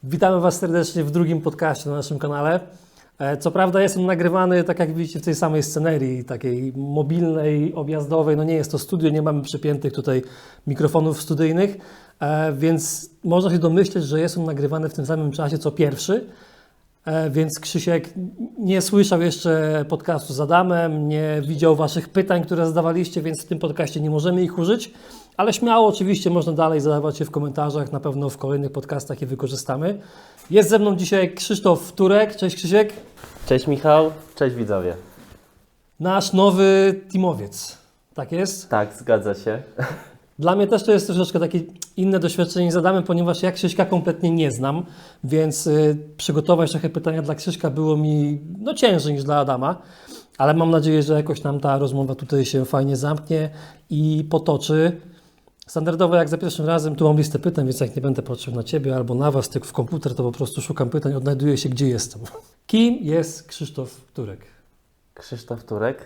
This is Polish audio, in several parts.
Witamy Was serdecznie w drugim podcaście na naszym kanale. Co prawda jest on nagrywany, tak jak widzicie, w tej samej scenerii, takiej mobilnej, objazdowej. No nie jest to studio, nie mamy przypiętych tutaj mikrofonów studyjnych, więc można się domyśleć, że jest on nagrywany w tym samym czasie co pierwszy. Więc Krzysiek nie słyszał jeszcze podcastu z Adamem, nie widział Waszych pytań, które zadawaliście, więc w tym podcaście nie możemy ich użyć. Ale śmiało oczywiście można dalej zadawać je w komentarzach, na pewno w kolejnych podcastach je wykorzystamy. Jest ze mną dzisiaj Krzysztof Turek. Cześć Krzysiek. Cześć Michał, cześć widzowie. Nasz nowy teamowiec. Tak jest? Tak, zgadza się. Dla mnie też to jest troszeczkę takie inne doświadczenie z Adamem, ponieważ ja Krzyśka kompletnie nie znam, więc przygotować trochę pytania dla Krzyśka było mi ciężej niż dla Adama, ale mam nadzieję, że jakoś nam ta rozmowa tutaj się fajnie zamknie i potoczy. Standardowo jak za pierwszym razem, tu mam listę pytań, więc jak nie będę patrzył na Ciebie albo na Was, tylko w komputer, to po prostu szukam pytań, odnajduję się gdzie jestem. Kim jest Krzysztof Turek? Krzysztof Turek.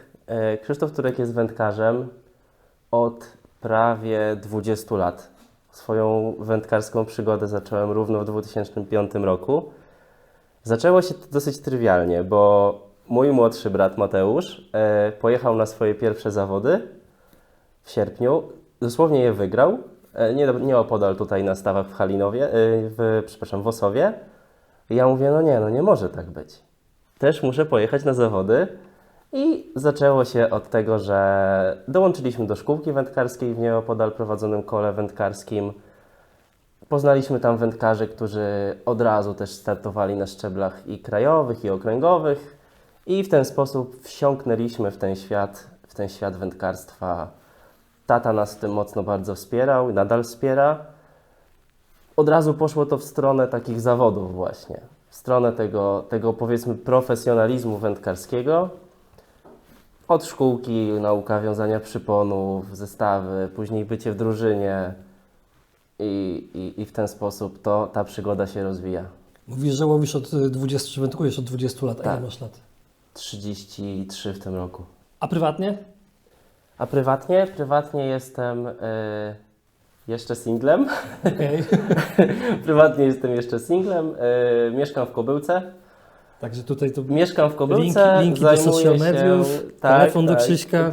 Krzysztof Turek jest wędkarzem od prawie 20 lat. Swoją wędkarską przygodę zacząłem równo w 2005 roku. Zaczęło się to dosyć trywialnie, bo mój młodszy brat Mateusz pojechał na swoje pierwsze zawody w sierpniu. Dosłownie je wygrał, nieopodal tutaj na stawach w Halinowie, w Osowie. I ja mówię, nie może tak być. Też muszę pojechać na zawody. I zaczęło się od tego, że dołączyliśmy do szkółki wędkarskiej w nieopodal prowadzonym kole wędkarskim. Poznaliśmy tam wędkarzy, którzy od razu też startowali na szczeblach i krajowych, i okręgowych. I w ten sposób wsiąknęliśmy w ten świat wędkarstwa. Tata nas w tym mocno bardzo wspierał i nadal wspiera. Od razu poszło to w stronę takich zawodów właśnie. W stronę tego powiedzmy profesjonalizmu wędkarskiego. Od szkółki, nauka wiązania przyponów, zestawy, później bycie w drużynie i w ten sposób ta przygoda się rozwija. Mówisz, że łowisz od 20, czy wędkujesz od 20 lat, a ile Tak. masz lat? 33 w tym roku. A prywatnie? A prywatnie? Prywatnie jestem jeszcze singlem. Okej. Prywatnie jestem jeszcze singlem. Mieszkam w Kobyłce. Także tutaj to Mieszkam w Kobyłce. linki do social mediów, telefon do Krzyśka.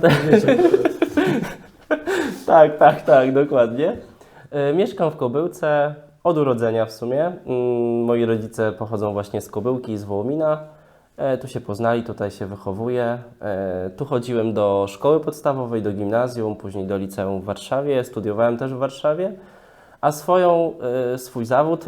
Tak, dokładnie. Mieszkam w Kobyłce od urodzenia w sumie. Moi rodzice pochodzą właśnie z Kobyłki, z Wołomina. Tu się poznali, tutaj się wychowuję. Tu chodziłem do szkoły podstawowej, do gimnazjum, później do liceum w Warszawie. Studiowałem też w Warszawie. A swój zawód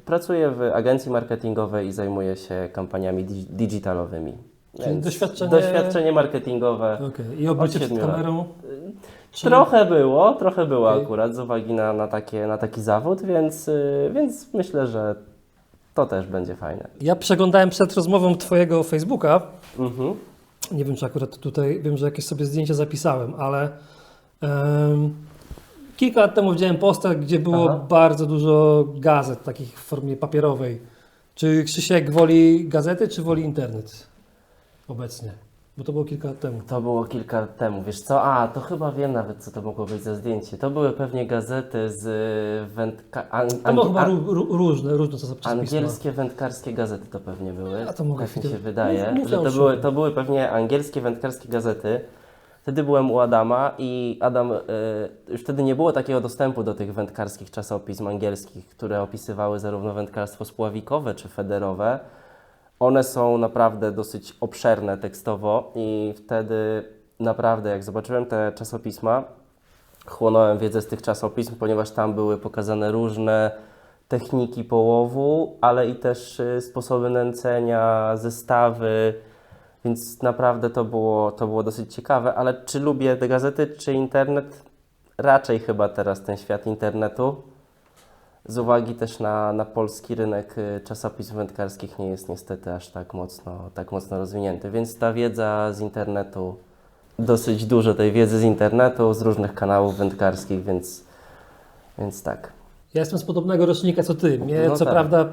pracuję w agencji marketingowej i zajmuję się kampaniami digitalowymi. Czyli Więc doświadczenie marketingowe. Okay. I obycie przed kamerą? Trochę było Okay. akurat z uwagi na taki zawód, więc myślę, że to też będzie fajne. Ja przeglądałem przed rozmową Twojego Facebooka. Mhm. Nie wiem, czy akurat tutaj, wiem, że jakieś sobie zdjęcia zapisałem, ale kilka lat temu widziałem posta, gdzie było bardzo dużo gazet, takich w formie papierowej. Czy Krzysiek woli gazety, czy woli internet obecnie? Bo to było kilka lat temu. To było kilka lat temu. Wiesz co? To chyba wiem nawet, co to mogło być za zdjęcie. To były pewnie gazety z To było chyba różne czasopisma. Angielskie wędkarskie gazety to pewnie były. A to mogę tak mi się wydaje, mów że to były pewnie angielskie wędkarskie gazety. Wtedy byłem u Adama i Adam, już wtedy nie było takiego dostępu do tych wędkarskich czasopism angielskich, które opisywały zarówno wędkarstwo spławikowe czy federowe. One są naprawdę dosyć obszerne tekstowo i wtedy naprawdę jak zobaczyłem te czasopisma, chłonąłem wiedzę z tych czasopism, ponieważ tam były pokazane różne techniki połowu, ale i też sposoby nęcenia, zestawy, więc naprawdę to było dosyć ciekawe. Ale czy lubię te gazety, czy internet? Raczej chyba teraz ten świat internetu. Z uwagi też na polski rynek czasopism wędkarskich nie jest niestety aż tak mocno rozwinięty, więc ta wiedza z internetu, dosyć dużo tej wiedzy z internetu, z różnych kanałów wędkarskich, więc tak. Ja jestem z podobnego rocznika co Ty. Mnie prawda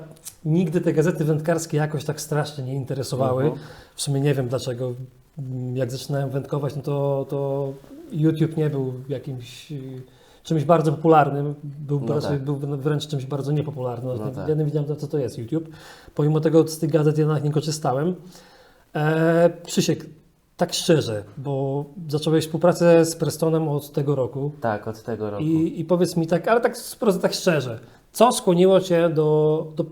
nigdy te gazety wędkarskie jakoś tak strasznie nie interesowały. W sumie nie wiem dlaczego. Jak zaczynałem wędkować, to YouTube nie był jakimś czymś bardzo popularnym, był, No tak. był wręcz czymś bardzo niepopularnym. No tak. Ja nie wiedziałem, co to jest YouTube. Pomimo tego z tych gazet jednak nie korzystałem. Krzysiek, tak szczerze, bo zacząłeś współpracę z Prestonem od tego roku Tak, od tego roku. i powiedz mi tak, ale tak szczerze, co skłoniło Cię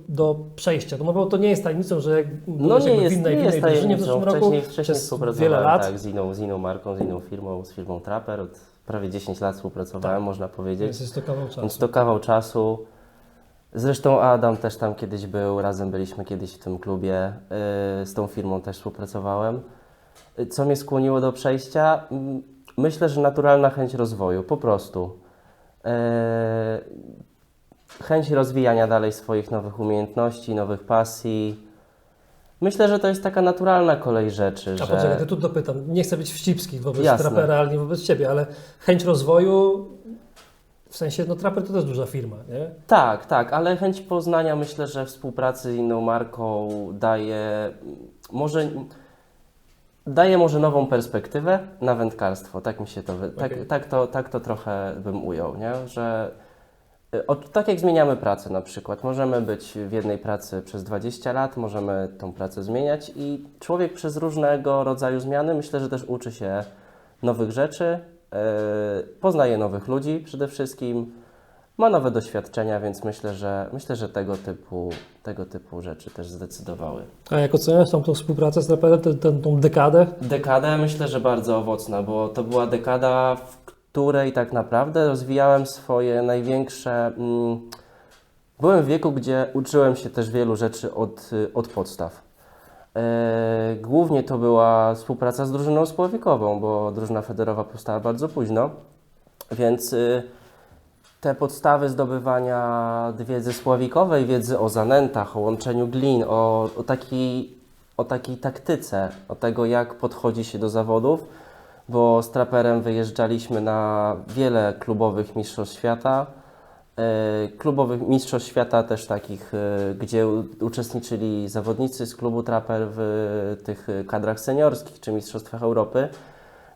do przejścia? No bo to nie jest tajemnicą, że byłeś jakby w innej drużynie w zeszłym roku Wcześniej przez współpracowałem wiele lat. tak, z inną marką, z inną firmą, z firmą Trapper. Od prawie 10 lat współpracowałem, można powiedzieć. Więc jest to kawał czasu. Więc to kawał czasu. Zresztą Adam też tam kiedyś był, razem byliśmy kiedyś w tym klubie, z tą firmą też współpracowałem. Co mnie skłoniło do przejścia? Myślę, że naturalna chęć rozwoju, po prostu. Chęć rozwijania dalej swoich nowych umiejętności, nowych pasji. Myślę, że to jest taka naturalna kolej rzeczy, A że... poczekaj, to tu dopytam. Nie chcę być wścibski wobec Jasne. Trappera, ale nie wobec Ciebie, ale chęć rozwoju, w sensie, no Trapper to też duża firma, nie? Tak, ale chęć poznania, myślę, że współpracy z inną marką daje może nową perspektywę na wędkarstwo. Tak mi się to, Okej. tak to trochę bym ujął, nie? Że tak jak zmieniamy pracę na przykład, możemy być w jednej pracy przez 20 lat, możemy tą pracę zmieniać i człowiek przez różnego rodzaju zmiany, myślę, że też uczy się nowych rzeczy, poznaje nowych ludzi przede wszystkim, ma nowe doświadczenia, więc myślę, że tego typu rzeczy też zdecydowały. A jak oceniasz tą współpracę z Trapperem, tą dekadę? Dekadę myślę, że bardzo owocna, bo to była dekada, w której tak naprawdę rozwijałem swoje największe... Byłem w wieku, gdzie uczyłem się też wielu rzeczy od podstaw. Głównie to była współpraca z drużyną spławikową, bo drużyna federowa powstała bardzo późno, więc te podstawy zdobywania wiedzy spławikowej, wiedzy o zanętach, o łączeniu glin, o takiej taktyce, o tego, jak podchodzi się do zawodów, bo z Trapperem wyjeżdżaliśmy na wiele klubowych mistrzostw świata. Klubowych mistrzostw świata też takich, gdzie uczestniczyli zawodnicy z klubu Trapper w tych kadrach seniorskich czy mistrzostwach Europy.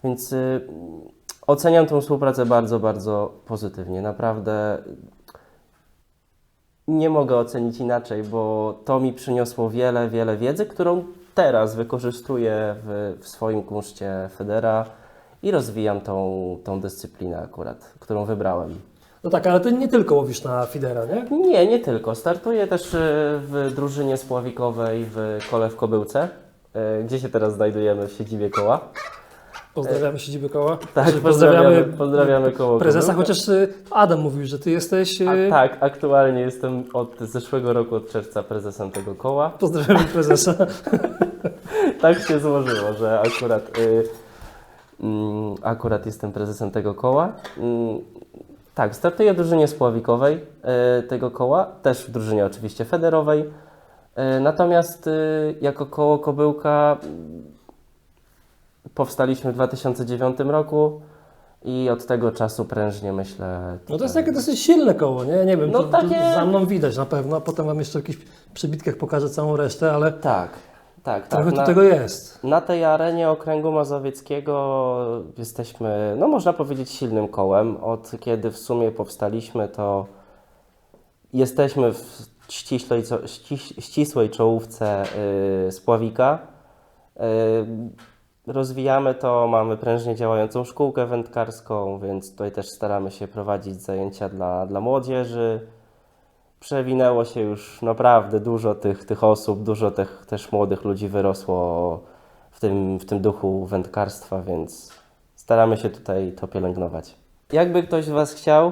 Więc oceniam tę współpracę bardzo, bardzo pozytywnie. Naprawdę nie mogę ocenić inaczej, bo to mi przyniosło wiele, wiele wiedzy, którą teraz wykorzystuję w swoim kunszcie Federa i rozwijam tą dyscyplinę akurat, którą wybrałem. No tak, ale Ty nie tylko łowisz na fidera, nie? Nie tylko. Startuję też w drużynie spławikowej w Kole w Kobyłce, gdzie się teraz znajdujemy w siedzibie koła. Pozdrawiamy siedzibę koła. Tak, Znaczy, pozdrawiamy koło prezesa, Kobyłka. chociaż Adam mówił, że Ty jesteś... Tak, aktualnie jestem od zeszłego roku, od czerwca prezesem tego koła. Pozdrawiamy prezesa. Tak się złożyło, że akurat jestem prezesem tego koła. Tak, startuję w drużynie spławikowej tego koła, też w drużynie oczywiście federowej. Natomiast jako koło Kobyłka powstaliśmy w 2009 roku i od tego czasu prężnie myślę... No to jest takie dosyć silne koło, nie? Nie wiem, No to takie- za mną widać na pewno, a potem Wam jeszcze w jakichś przybitkach pokażę całą resztę, ale Tak. trochę tu tego jest. Na tej arenie Okręgu Mazowieckiego jesteśmy, no można powiedzieć, silnym kołem. Od kiedy w sumie powstaliśmy, to jesteśmy w ścisłej czołówce spławika. Rozwijamy to, mamy prężnie działającą szkółkę wędkarską, więc tutaj też staramy się prowadzić zajęcia dla młodzieży. Przewinęło się już naprawdę dużo tych osób, dużo też młodych ludzi wyrosło w tym duchu wędkarstwa, więc staramy się tutaj to pielęgnować. Jakby ktoś z Was chciał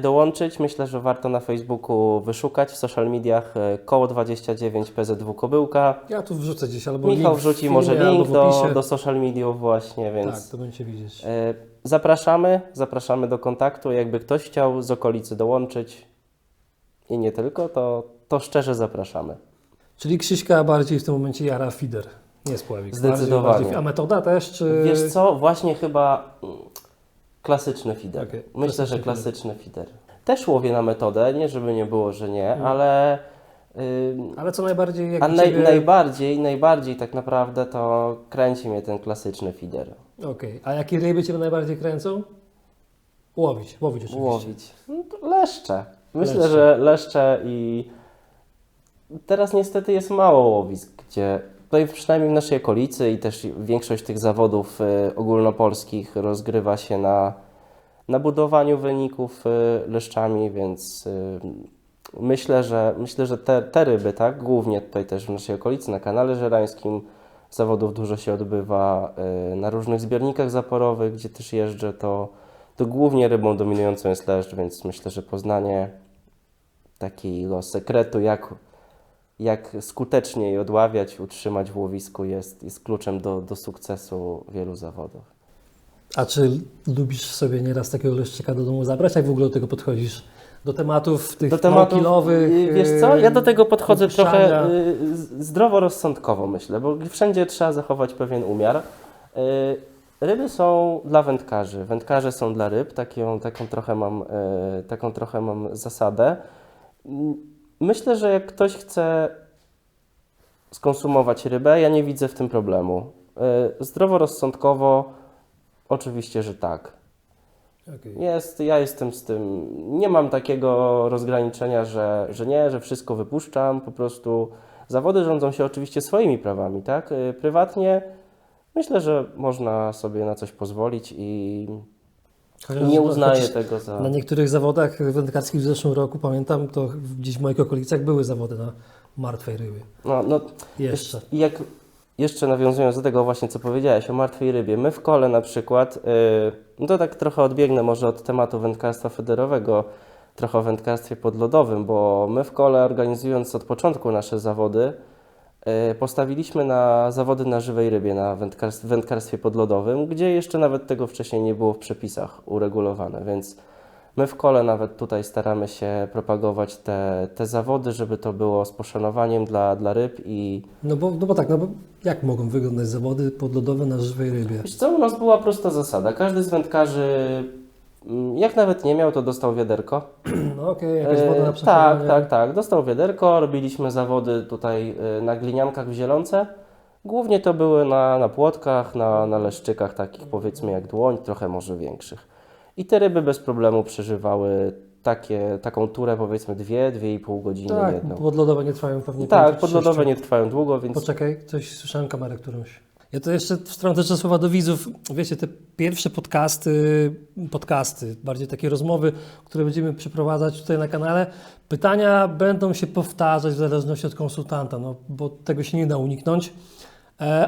dołączyć, myślę, że warto na Facebooku wyszukać, w social mediach koło 29 PZW Kobyłka. Ja tu wrzucę gdzieś albo Michał link w wrzuci filmie, może albo link w opisie. do social mediów właśnie, więc... Tak, to będziecie widzieć. Zapraszamy do kontaktu. Jakby ktoś chciał z okolicy dołączyć i nie tylko, to szczerze zapraszamy. Czyli Krzyśka bardziej w tym momencie jara feeder, nie spławik. Zdecydowanie. A metoda też, czy... Wiesz co, właśnie chyba klasyczny feeder. Okej, Myślę, że klasyczny klasyczny feeder. Też łowię na metodę, nie żeby nie było, że nie, ale... Ale co najbardziej jak A u Ciebie... najbardziej tak naprawdę to kręci mnie ten klasyczny feeder. Okej. A jakie ryby Cię najbardziej kręcą? Łowić oczywiście. łowić? No to leszcze. Myślę, Leszcze. że leszcze i teraz niestety jest mało łowisk, gdzie tutaj przynajmniej w naszej okolicy i też większość tych zawodów ogólnopolskich rozgrywa się na budowaniu wyników leszczami, więc myślę, że te ryby, tak, głównie tutaj też w naszej okolicy, na kanale żerańskim zawodów dużo się odbywa, na różnych zbiornikach zaporowych, gdzie też jeżdżę, to głównie rybą dominującą jest leszcz, więc myślę, że poznanie takiego sekretu, jak skutecznie je odławiać, utrzymać w łowisku jest kluczem do sukcesu wielu zawodów. A czy lubisz sobie nieraz takiego leszczyka do domu zabrać? Jak w ogóle do tego podchodzisz? Do tematów tych Do tematów, naukilowych? wiesz co, ja do tego podchodzę wypuszczania? trochę zdroworozsądkowo, myślę, bo wszędzie trzeba zachować pewien umiar. Ryby są dla wędkarzy, wędkarze są dla ryb, taką trochę mam zasadę. Myślę, że jak ktoś chce skonsumować rybę, ja nie widzę w tym problemu. Zdroworozsądkowo oczywiście, że tak. Okej. Ja jestem z tym, nie mam takiego rozgraniczenia, że nie, że wszystko wypuszczam, po prostu zawody rządzą się oczywiście swoimi prawami, tak? Prywatnie myślę, że można sobie na coś pozwolić i nie uznaję tego za... Na niektórych zawodach wędkarskich w zeszłym roku, pamiętam, to gdzieś w moich okolicach były zawody na martwej rybie. No, Jeszcze. Jeszcze nawiązując do tego właśnie, co powiedziałeś o martwej rybie, my w kole na przykład, no to tak trochę odbiegnę może od tematu wędkarstwa federowego, trochę o wędkarstwie podlodowym, bo my w kole, organizując od początku nasze zawody, postawiliśmy na zawody na żywej rybie, na wędkarstwie podlodowym, gdzie jeszcze nawet tego wcześniej nie było w przepisach uregulowane, więc my w kole nawet tutaj staramy się propagować te zawody, żeby to było z poszanowaniem dla ryb i... No bo jak mogą wyglądać zawody podlodowe na żywej rybie? Wiesz co, u nas była prosta zasada. Każdy z wędkarzy, jak nawet nie miał, to dostał wiaderko. No okej, jakaś woda na przechodzenie. Tak. Dostał wiaderko, robiliśmy zawody tutaj na gliniankach w Zielonce. Głównie to były na płotkach, na leszczykach takich powiedzmy jak dłoń, trochę może większych. I te ryby bez problemu przeżywały taką turę powiedzmy 2,5 godziny Tak, jedną. podlodowe nie trwają pewnie Tak, 5-6. podlodowe nie trwają długo, więc... Poczekaj, coś słyszałem kamerę którąś. Ja to jeszcze wtrącę trzy słowa do widzów. Wiecie, te pierwsze podcasty, bardziej takie rozmowy, które będziemy przeprowadzać tutaj na kanale, pytania będą się powtarzać w zależności od konsultanta, no bo tego się nie da uniknąć,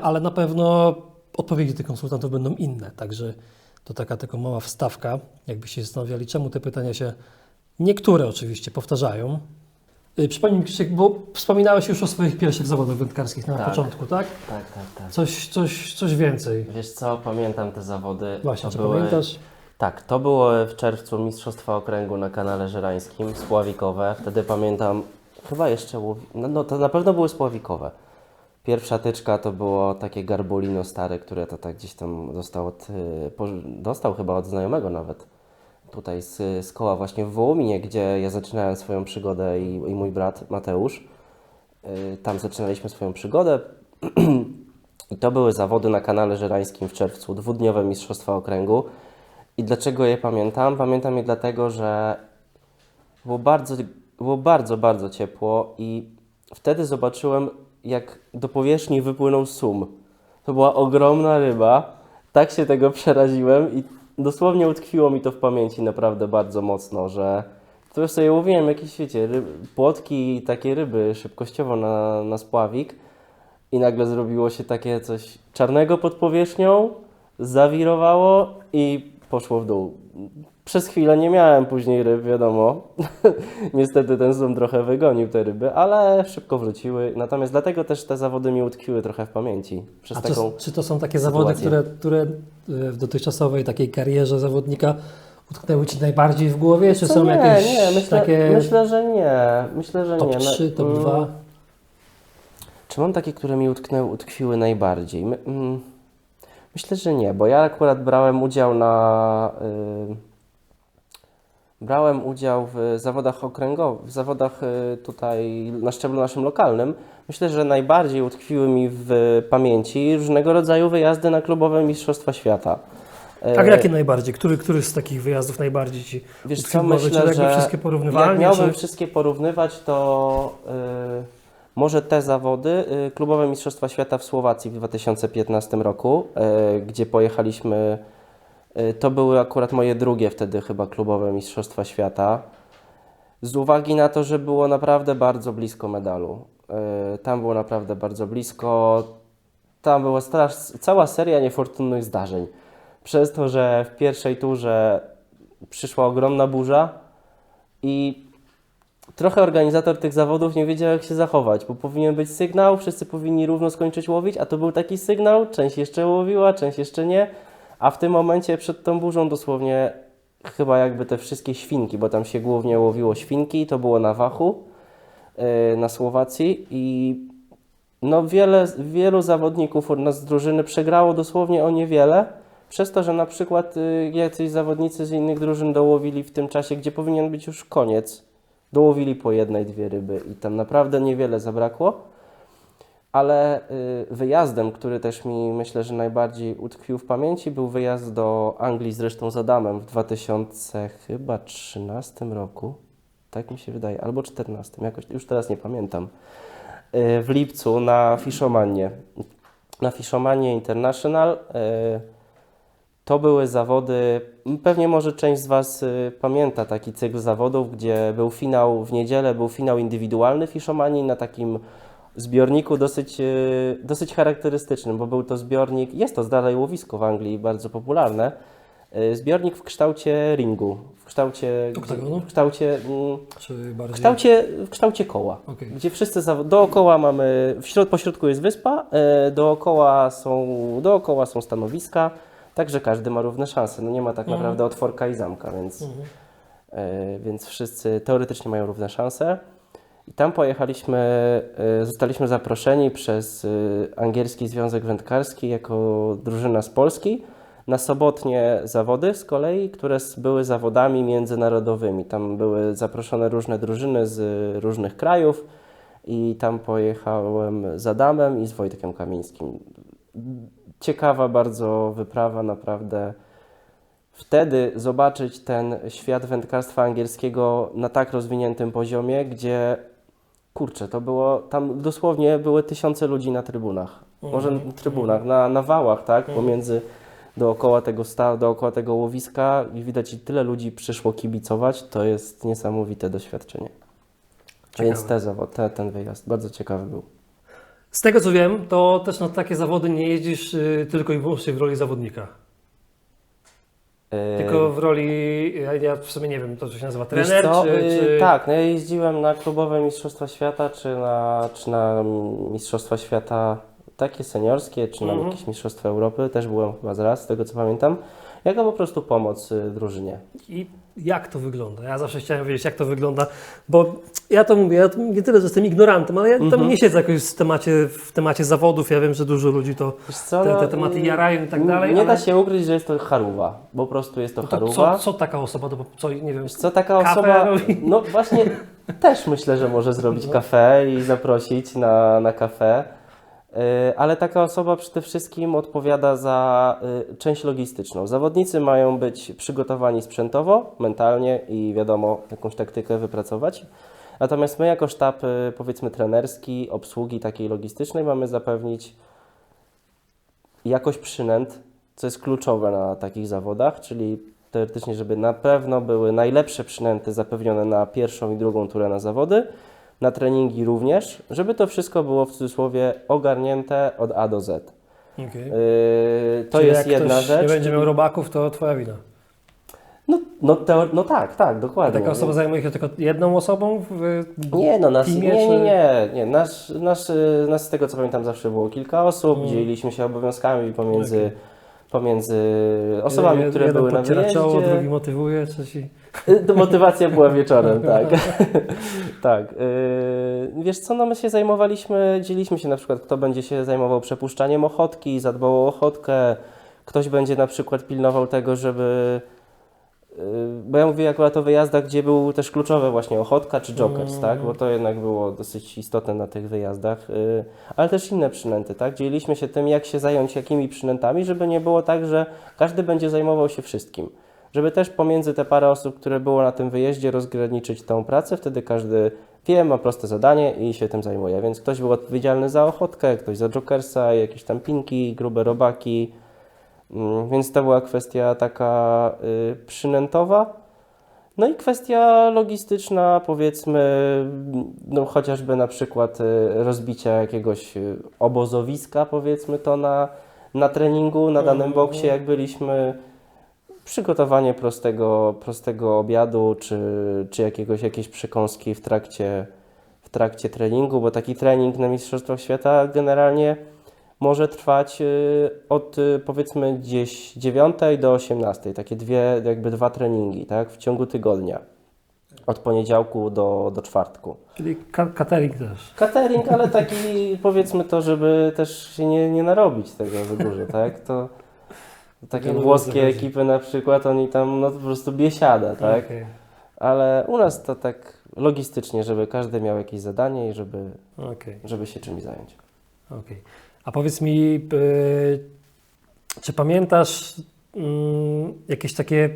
ale na pewno odpowiedzi tych konsultantów będą inne, także to taka tylko mała wstawka, jakbyście się zastanawiali, czemu te pytania się, niektóre oczywiście, powtarzają. Przypomnij mi, Krzysiek, bo wspominałeś już o swoich pierwszych zawodach wędkarskich na Tak. początku, tak? Tak. Coś więcej. Wiesz co, pamiętam te zawody. Właśnie, To czy były- pamiętasz? Tak, to było w czerwcu Mistrzostwa Okręgu na kanale żerańskim, spławikowe. Wtedy pamiętam, chyba jeszcze, no to na pewno były spławikowe. Pierwsza tyczka to było takie garbulino stare, które to tak gdzieś tam dostał chyba od znajomego nawet. Tutaj z koła właśnie w Wołominie, gdzie ja zaczynałem swoją przygodę i mój brat Mateusz. Tam zaczynaliśmy swoją przygodę. I to były zawody na kanale żerańskim w czerwcu, dwudniowe Mistrzostwa Okręgu. I dlaczego je pamiętam? Pamiętam je dlatego, że było bardzo ciepło i wtedy zobaczyłem, jak do powierzchni wypłynął sum. To była ogromna ryba, tak się tego przeraziłem i dosłownie utkwiło mi to w pamięci naprawdę bardzo mocno, że to już sobie łowiłem jakieś, wiecie, płotki i takie ryby szybkościowo na spławik i nagle zrobiło się takie coś czarnego pod powierzchnią, zawirowało i poszło w dół. Przez chwilę nie miałem później ryb, wiadomo. Niestety ten zoom trochę wygonił te ryby, ale szybko wróciły. Natomiast dlatego też te zawody mi utkwiły trochę w pamięci. Przez A taką czy to są takie sytuację. zawody, które w dotychczasowej takiej karierze zawodnika utknęły Ci najbardziej w głowie? Czy Co, są jakieś takie myślę, że nie. Myślę, że top nie. 3, top 2? Czy mam takie, które mi utkwiły najbardziej? Myślę, że nie, bo ja akurat brałem udział w zawodach okręgowych, w zawodach tutaj na szczeblu naszym lokalnym. Myślę, że najbardziej utkwiły mi w pamięci różnego rodzaju wyjazdy na klubowe Mistrzostwa Świata. Tak, jakie najbardziej? Który z takich wyjazdów najbardziej Ci Wiesz co, utkwił w głowie? myślę, Czy jakby że wszystkie porównywalnie? jak miałbym Czy... wszystkie porównywać, to może te zawody, klubowe Mistrzostwa Świata w Słowacji w 2015 roku, gdzie pojechaliśmy, to były akurat moje drugie wtedy chyba klubowe Mistrzostwa Świata, z uwagi na to, że było naprawdę bardzo blisko medalu. Tam było naprawdę bardzo blisko, tam była cała seria niefortunnych zdarzeń. Przez to, że w pierwszej turze przyszła ogromna burza i trochę organizator tych zawodów nie wiedział, jak się zachować, bo powinien być sygnał, wszyscy powinni równo skończyć łowić, a to był taki sygnał, część jeszcze łowiła, część jeszcze nie, a w tym momencie przed tą burzą dosłownie chyba jakby te wszystkie świnki, bo tam się głównie łowiło świnki, to było na Wachu, na Słowacji i no wielu zawodników od nas z drużyny przegrało dosłownie o niewiele, przez to, że na przykład jacyś zawodnicy z innych drużyn dołowili w tym czasie, gdzie powinien być już koniec, dołowili po jednej, dwie ryby i tam naprawdę niewiele zabrakło. Ale wyjazdem, który też mi myślę, że najbardziej utkwił w pamięci, był wyjazd do Anglii zresztą z Adamem w 2013 roku. Tak mi się wydaje, albo 2014, jakoś już teraz nie pamiętam. W lipcu na Fishomanie. Na Fishomanie International. To były zawody, pewnie może część z Was pamięta taki cykl zawodów, gdzie był finał w niedzielę, był finał indywidualny Fishomanii na takim zbiorniku dosyć charakterystycznym, bo był to zbiornik, jest to dalej łowisko w Anglii, bardzo popularne, zbiornik w kształcie ringu, w kształcie, Oktagonu? w kształcie, Czy bardziej... w kształcie koła, Okej. gdzie wszyscy dookoła mamy, po środku jest wyspa, dookoła są stanowiska, także każdy ma równe szanse, no nie ma tak naprawdę otworka i zamka, więc wszyscy teoretycznie mają równe szanse. I tam zostaliśmy zaproszeni przez Angielski Związek Wędkarski jako drużyna z Polski na sobotnie zawody z kolei, które były zawodami międzynarodowymi. Tam były zaproszone różne drużyny z różnych krajów i tam pojechałem z Adamem i z Wojtkiem Kamińskim. Ciekawa bardzo wyprawa, naprawdę. Wtedy zobaczyć ten świat wędkarstwa angielskiego na tak rozwiniętym poziomie, gdzie kurczę, to było, tam dosłownie były tysiące ludzi na trybunach, może trybunach, na wałach, tak, pomiędzy dookoła tego łowiska i widać, i tyle ludzi przyszło kibicować, to jest niesamowite doświadczenie. Więc ten wyjazd bardzo ciekawy był. Z tego co wiem, to też na takie zawody nie jeździsz tylko i wyłącznie w roli zawodnika. Tylko w roli, ja w sumie nie wiem, to się nazywa trener, czy... Tak, no ja jeździłem na klubowe Mistrzostwa Świata, czy na Mistrzostwa Świata takie seniorskie, czy na jakieś Mistrzostwa Europy, też byłem chyba raz, z tego co pamiętam, jako po prostu pomoc drużynie. I jak to wygląda? Ja zawsze chciałem wiedzieć, jak to wygląda, bo ja to mówię, ja to nie tyle, że jestem ignorantem, ale ja tam nie siedzę jakoś w temacie zawodów, ja wiem, że dużo ludzi to te tematy jarają i tak dalej. Nie da się ukryć, że jest to charówa, po prostu jest to charówa. Co taka osoba, nie wiem, co taka osoba, no właśnie też myślę, że może zrobić kafę i zaprosić na kafę. Ale taka osoba przede wszystkim odpowiada za część logistyczną. Zawodnicy mają być przygotowani sprzętowo, mentalnie i wiadomo, jakąś taktykę wypracować. Natomiast my jako sztab, powiedzmy trenerski, obsługi takiej logistycznej mamy zapewnić jakość przynęt, co jest kluczowe na takich zawodach, czyli teoretycznie, żeby na pewno były najlepsze przynęty zapewnione na pierwszą i drugą turę na zawody, na treningi również, żeby to wszystko było w cudzysłowie ogarnięte od A do Z. Okay. To jest jedna rzecz. Nie będzie miał robaków, to twoja wina. No tak, dokładnie. A taka osoba zajmuje się tylko jedną osobą w teamie? Nie. Nas z tego co pamiętam zawsze było kilka osób, dzieliliśmy się obowiązkami pomiędzy osobami, które były na wyjeździe. Czoło, drugi motywuje, trzeci... Motywacja była wieczorem, tak. Tak. Wiesz co, no my się dzieliliśmy się na przykład, kto będzie się zajmował przepuszczaniem ochotki, zadbał o ochotkę, ktoś będzie na przykład pilnował tego, żeby bo ja mówię akurat o wyjazdach, gdzie był też kluczowe właśnie Ochotka czy Jokers, tak? Bo to jednak było dosyć istotne na tych wyjazdach, ale też inne przynęty, tak? Dzieliliśmy się tym, jak się zająć jakimi przynętami, żeby nie było tak, że każdy będzie zajmował się wszystkim. Żeby też pomiędzy te parę osób, które było na tym wyjeździe, rozgraniczyć tą pracę, wtedy każdy wie, ma proste zadanie i się tym zajmuje. Więc ktoś był odpowiedzialny za Ochotkę, ktoś za Jokersa, jakieś tam pinki, grube robaki. Więc to była kwestia taka przynętowa. No i kwestia logistyczna, powiedzmy, no chociażby na przykład rozbicia jakiegoś obozowiska, powiedzmy to na treningu, na danym boksie, jak byliśmy. Przygotowanie prostego obiadu, czy jakiejś przekąski w trakcie treningu, bo taki trening na Mistrzostwach Świata generalnie może trwać od powiedzmy gdzieś 9 do 18, takie dwa treningi, tak, w ciągu tygodnia, od poniedziałku do czwartku. Czyli catering też. Catering, ale taki powiedzmy to, żeby też się nie narobić tego za dużo, tak, to takie włoskie ekipy na przykład, oni tam no po prostu biesiada, tak? Okay. Ale u nas to tak logistycznie, żeby każdy miał jakieś zadanie i żeby się czymś zająć. Okay. A powiedz mi, czy pamiętasz jakieś takie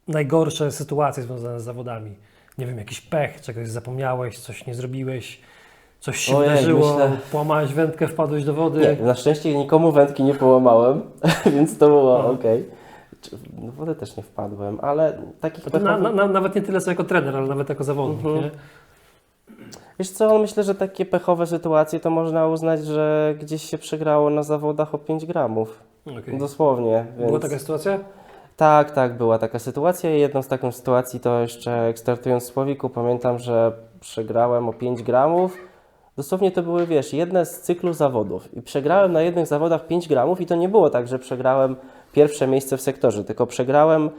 najgorsze sytuacje związane z zawodami? Nie wiem, jakiś pech, czegoś zapomniałeś, coś nie zrobiłeś, coś się wydarzyło, połamałeś wędkę, wpadłeś do wody? Nie, na szczęście nikomu wędki nie połamałem, więc to było okej. Do wody też nie wpadłem, ale takich Nawet nie tyle co jako trener, ale nawet jako zawodnik, nie? Wiesz co, myślę, że takie pechowe sytuacje to można uznać, że gdzieś się przegrało na zawodach o 5 gramów. Okay. Dosłownie. Więc... Była taka sytuacja? Tak, była taka sytuacja i jedną z takich sytuacji to jeszcze jak startując w Słowiku pamiętam, że przegrałem o 5 gramów. Dosłownie to były, wiesz, jedne z cyklu zawodów i przegrałem na jednych zawodach 5 gramów i to nie było tak, że przegrałem pierwsze miejsce w sektorze, tylko przegrałem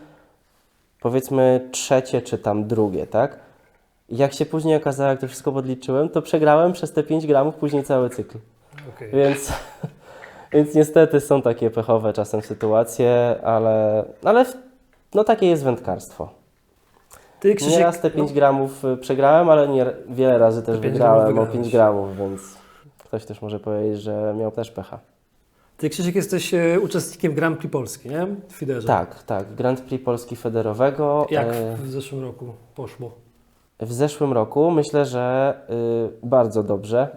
powiedzmy trzecie czy tam drugie, tak? I jak się później okazało, jak to wszystko podliczyłem, to przegrałem przez te 5 gramów później cały cykl. Okay. Więc niestety są takie pechowe czasem sytuacje, ale no takie jest wędkarstwo. Ty, Krzysiek, nieraz te 5 gramów przegrałem, ale wiele razy też wygrałem o 5 gramów, więc ktoś też może powiedzieć, że miał też pecha. Ty, Krzysiek, jesteś uczestnikiem Grand Prix Polski, nie? W Fiderze. Tak. Grand Prix Polski Federowego. Jak w zeszłym roku poszło? W zeszłym roku myślę, że bardzo dobrze.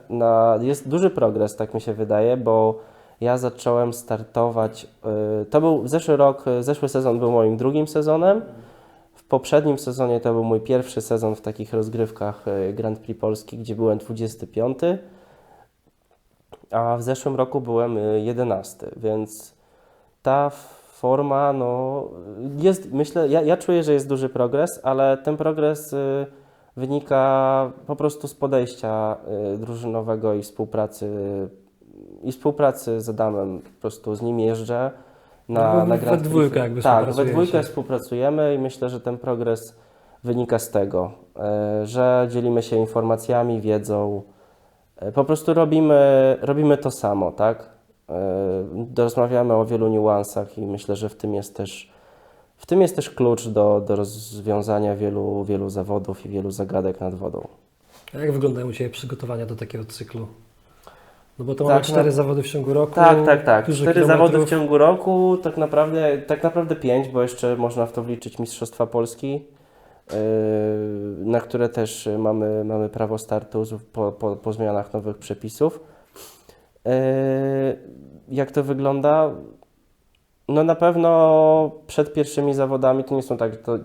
Jest duży progres, tak mi się wydaje, bo ja zacząłem startować, to był zeszły sezon był moim drugim sezonem. W poprzednim sezonie to był mój pierwszy sezon w takich rozgrywkach Grand Prix Polski, gdzie byłem 25, a w zeszłym roku byłem 11, więc ta forma, no jest, myślę, ja czuję, że jest duży progres, ale ten progres wynika po prostu z podejścia drużynowego i współpracy z Adamem. Po prostu z nim jeżdżę na Grand Prix. We dwójkę jakby Tak, we dwójkę współpracujemy i myślę, że ten progres wynika z tego, że dzielimy się informacjami, wiedzą. Po prostu robimy to samo, tak? Rozmawiamy o wielu niuansach i myślę, że w tym jest też klucz do rozwiązania wielu zawodów i wielu zagadek nad wodą. A jak wyglądają u Ciebie przygotowania do takiego cyklu? No bo to mamy 4 zawody w ciągu roku. Tak. 4 zawody w ciągu roku, tak naprawdę 5, bo jeszcze można w to wliczyć Mistrzostwa Polski, na które też mamy prawo startu po zmianach nowych przepisów. Jak to wygląda? No na pewno przed pierwszymi zawodami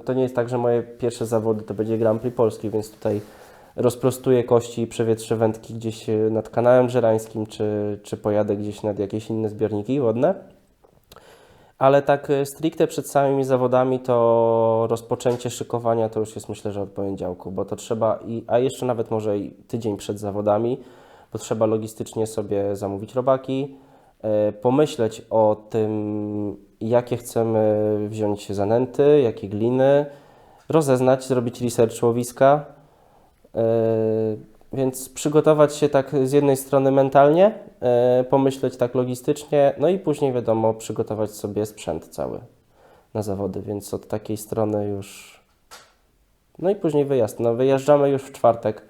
to nie jest tak, że moje pierwsze zawody to będzie Grand Prix Polski, więc tutaj rozprostuję kości i przewietrzę wędki gdzieś nad kanałem żerańskim, czy pojadę gdzieś nad jakieś inne zbiorniki wodne. Ale tak stricte przed samymi zawodami to rozpoczęcie szykowania to już jest myślę, że od poniedziałku, bo to trzeba, a jeszcze nawet może i tydzień przed zawodami, bo trzeba logistycznie sobie zamówić robaki, pomyśleć o tym, jakie chcemy wziąć zanęty, jakie gliny, rozeznać, zrobić research łowiska, więc przygotować się tak z jednej strony mentalnie, pomyśleć tak logistycznie, no i później wiadomo przygotować sobie sprzęt cały. na zawody, więc od takiej strony już... No i później wyjazd. No wyjeżdżamy już w czwartek,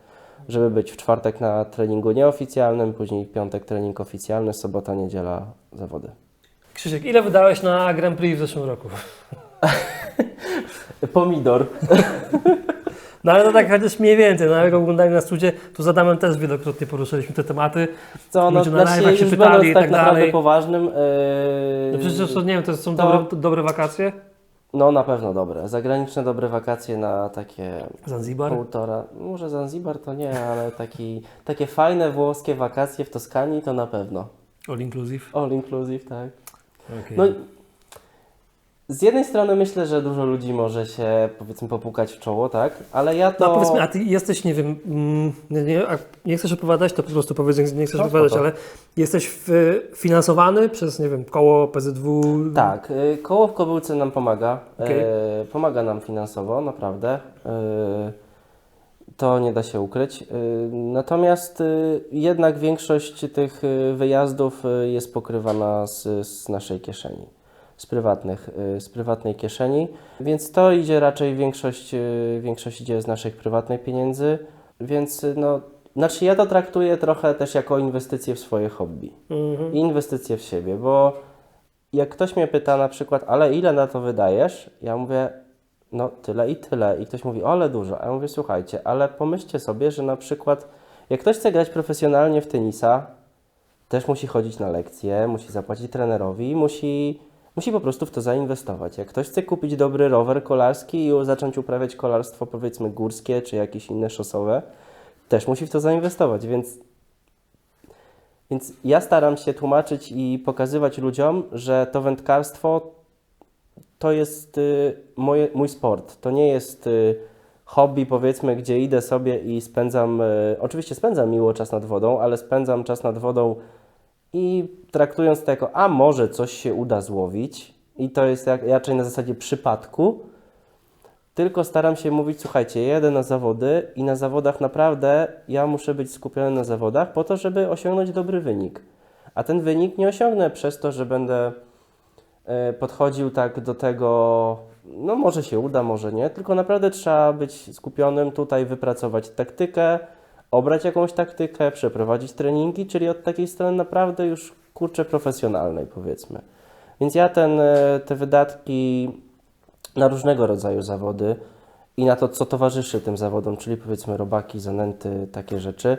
żeby być w czwartek na treningu nieoficjalnym, później w piątek trening oficjalny, sobota, niedziela zawody. Krzysiek, ile wydałeś na Grand Prix w zeszłym roku? Pomidor. No ale to tak chociaż mniej więcej, no jak oglądali na studzie, tu z Adamem też wielokrotnie poruszyliśmy te tematy. Co, no, Ludzie na znaczy, live'ach się już pytali będąc i tak tak naprawdę dalej. poważnym... No przecież to nie wiem, to są to- dobre wakacje? No na pewno dobre. Zagraniczne dobre wakacje na takie Zanzibar? półtora... Może Zanzibar to nie, ale takie fajne włoskie wakacje w Toskanii to na pewno. All inclusive? All inclusive, tak. Okay. No, z jednej strony myślę, że dużo ludzi może się, powiedzmy, popukać w czoło, tak? Ale ja to... No powiedzmy, a ty jesteś, nie wiem, nie chcesz opowiadać, to po prostu powiedz, że nie chcesz opowiadać, spoko. ale jesteś finansowany przez, nie wiem, koło PZW? Tak, koło w Kobyłce nam pomaga. Okej. Pomaga nam finansowo, naprawdę. To nie da się ukryć. Natomiast jednak większość tych wyjazdów jest pokrywana z naszej kieszeni, z prywatnej kieszeni, więc to idzie raczej większość idzie z naszych prywatnych pieniędzy, więc no, znaczy ja to traktuję trochę też jako inwestycje w swoje hobby Mhm. i inwestycje w siebie, bo jak ktoś mnie pyta na przykład, ale ile na to wydajesz? Ja mówię, no tyle i tyle. I ktoś mówi, ale dużo. A ja mówię, słuchajcie, ale pomyślcie sobie, że na przykład jak ktoś chce grać profesjonalnie w tenisa, też musi chodzić na lekcje, musi zapłacić trenerowi, musi po prostu w to zainwestować. Jak ktoś chce kupić dobry rower kolarski i zacząć uprawiać kolarstwo, powiedzmy górskie, czy jakieś inne szosowe, też musi w to zainwestować, więc ja staram się tłumaczyć i pokazywać ludziom, że to wędkarstwo to jest mój sport. To nie jest hobby, powiedzmy, gdzie idę sobie i spędzam, oczywiście spędzam miło czas nad wodą, ale spędzam czas nad wodą i traktując to jako, a może coś się uda złowić i to jest raczej na zasadzie przypadku, tylko staram się mówić, słuchajcie, jedę na zawody i na zawodach naprawdę ja muszę być skupiony na zawodach po to, żeby osiągnąć dobry wynik. A ten wynik nie osiągnę przez to, że będę podchodził tak do tego, no może się uda, może nie, tylko naprawdę trzeba być skupionym tutaj, wypracować taktykę, obrać jakąś taktykę, przeprowadzić treningi, czyli od takiej strony naprawdę już, kurczę, profesjonalnej, powiedzmy. Więc ja te wydatki na różnego rodzaju zawody i na to, co towarzyszy tym zawodom, czyli powiedzmy robaki, zanęty, takie rzeczy,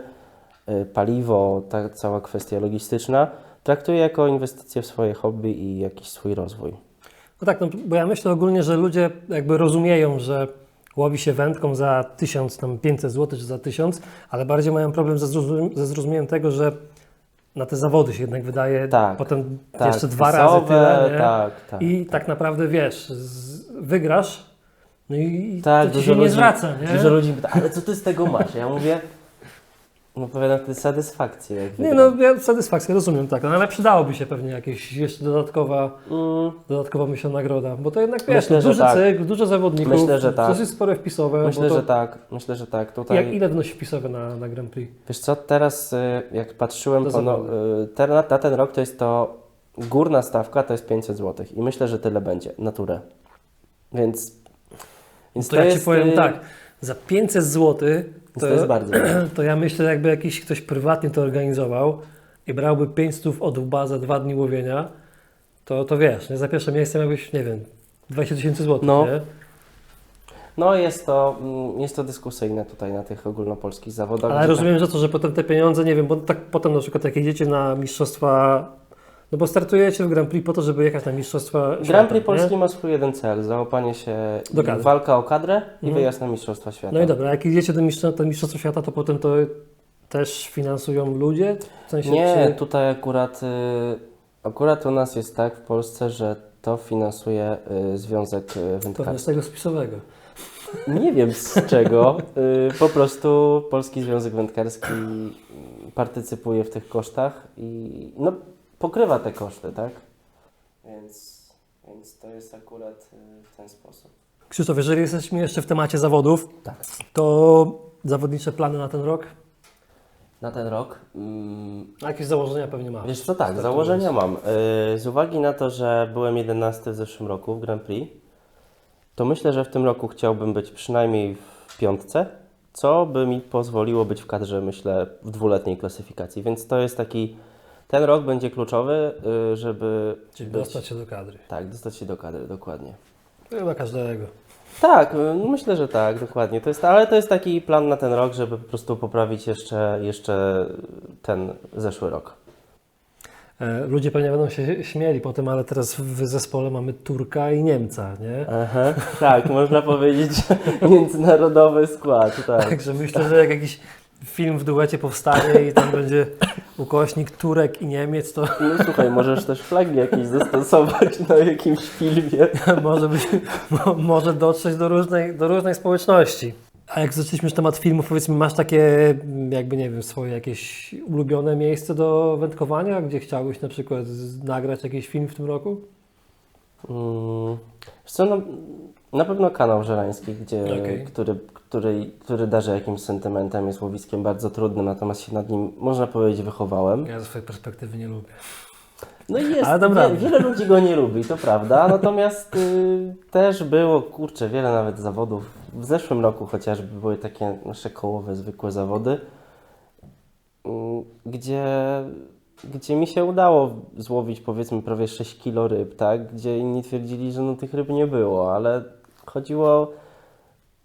paliwo, ta cała kwestia logistyczna, traktuję jako inwestycję w swoje hobby i jakiś swój rozwój. No tak, no, bo ja myślę ogólnie, że ludzie jakby rozumieją, że łowi się wędką za 1500 zł czy za 1000, ale bardziej mają problem ze zrozumieniem tego, że na te zawody się jednak wydaje potem jeszcze 2 razy tyle, nie? Tak. I tak naprawdę wiesz, wygrasz, no i Tak, to ci się nie zwraca, nie? Dużo ludzi pyta, ale co ty z tego masz? Ja mówię, no powiadam, to jest satysfakcja. Jak Nie, no ja satysfakcję rozumiem, tak, no, ale przydałoby się pewnie jakieś jeszcze dodatkowa myślę nagroda, bo to jednak wiesz, Myślę, no, że duży tak. cykl, dużo zawodników, Myślę, że tak. dosyć spore wpisowe. Myślę, że tak. Tutaj... Ile wynosi wpisowe na Grand Prix? Wiesz co, teraz jak patrzyłem, To na ten rok to jest to górna stawka to jest 500 zł i myślę, że tyle będzie, naturę. Więc To ja Ci powiem tak, za 500 zł to jest bardzo dużo. to ja myślę, jakby jakiś ktoś prywatnie to organizował i brałby 500 od łba za 2 dni łowienia, to wiesz, nie? Za pierwsze miejsce miałbyś, nie wiem, 20 000 zł, No. nie? No jest to dyskusyjne tutaj na tych ogólnopolskich zawodach. Ale rozumiem, że to, że potem te pieniądze, nie wiem, bo tak potem na przykład jak jedziecie na mistrzostwa, no bo startujecie w Grand Prix po to, żeby jechać na mistrzostwa świata, Grand Prix Polski nie? ma swój jeden cel, załapanie się, Do kadry. walka o kadrę i wyjazd na mistrzostwa świata. No i dobra, a jak jedziecie do mistrzostwa świata, to potem to też finansują ludzie? W sensie, Nie, czy... tutaj akurat u nas jest tak w Polsce, że to finansuje Związek Pewnie z Wędkarski. tego spisowego. Nie wiem z czego, po prostu Polski Związek Wędkarski partycypuje w tych kosztach i no, pokrywa te koszty, tak? Więc to jest akurat w ten sposób. Krzysztof, jeżeli jesteśmy jeszcze w temacie zawodów, Tak. to zawodnicze plany na ten rok? Na ten rok? A jakieś założenia pewnie masz. Wiesz co, tak, założenia mam. Z uwagi na to, że byłem 11 w zeszłym roku w Grand Prix, to myślę, że w tym roku chciałbym być przynajmniej w piątce, co by mi pozwoliło być w kadrze, myślę, w dwuletniej klasyfikacji. Więc to jest taki, ten rok będzie kluczowy, żeby Czyli być, dostać się do kadry. tak, dostać się do kadry, dokładnie. Chyba każdego. Tak, myślę, że tak, dokładnie. Ale to jest taki plan na ten rok, żeby po prostu poprawić jeszcze ten zeszły rok. Ludzie pewnie będą się śmieli potem, ale teraz w zespole mamy Turka i Niemca, nie? Aha, tak, można powiedzieć, że międzynarodowy skład, tak. Także myślę, że jak jakiś film w duecie powstanie i tam będzie ukośnik Turek i Niemiec, to No słuchaj, możesz też flagi jakieś zastosować na jakimś filmie. może dotrzeć do różnej społeczności. A jak zaczęliśmy już temat filmów, powiedzmy, masz takie, jakby nie wiem, swoje jakieś ulubione miejsce do wędkowania, gdzie chciałbyś na przykład nagrać jakiś film w tym roku? Wiesz co, na pewno kanał Żerański, Okej. który darzy jakimś sentymentem, jest łowiskiem bardzo trudnym, natomiast się nad nim, można powiedzieć, wychowałem. Ja ze swojej perspektywy nie lubię. No i jest, Ale dobra. wiele ludzi go nie lubi, to prawda, natomiast też było, kurczę, wiele nawet zawodów. W zeszłym roku chociażby były takie nasze kołowe, zwykłe zawody, gdzie mi się udało złowić, powiedzmy, prawie 6 kilo ryb, tak? Gdzie inni twierdzili, że no tych ryb nie było, ale chodziło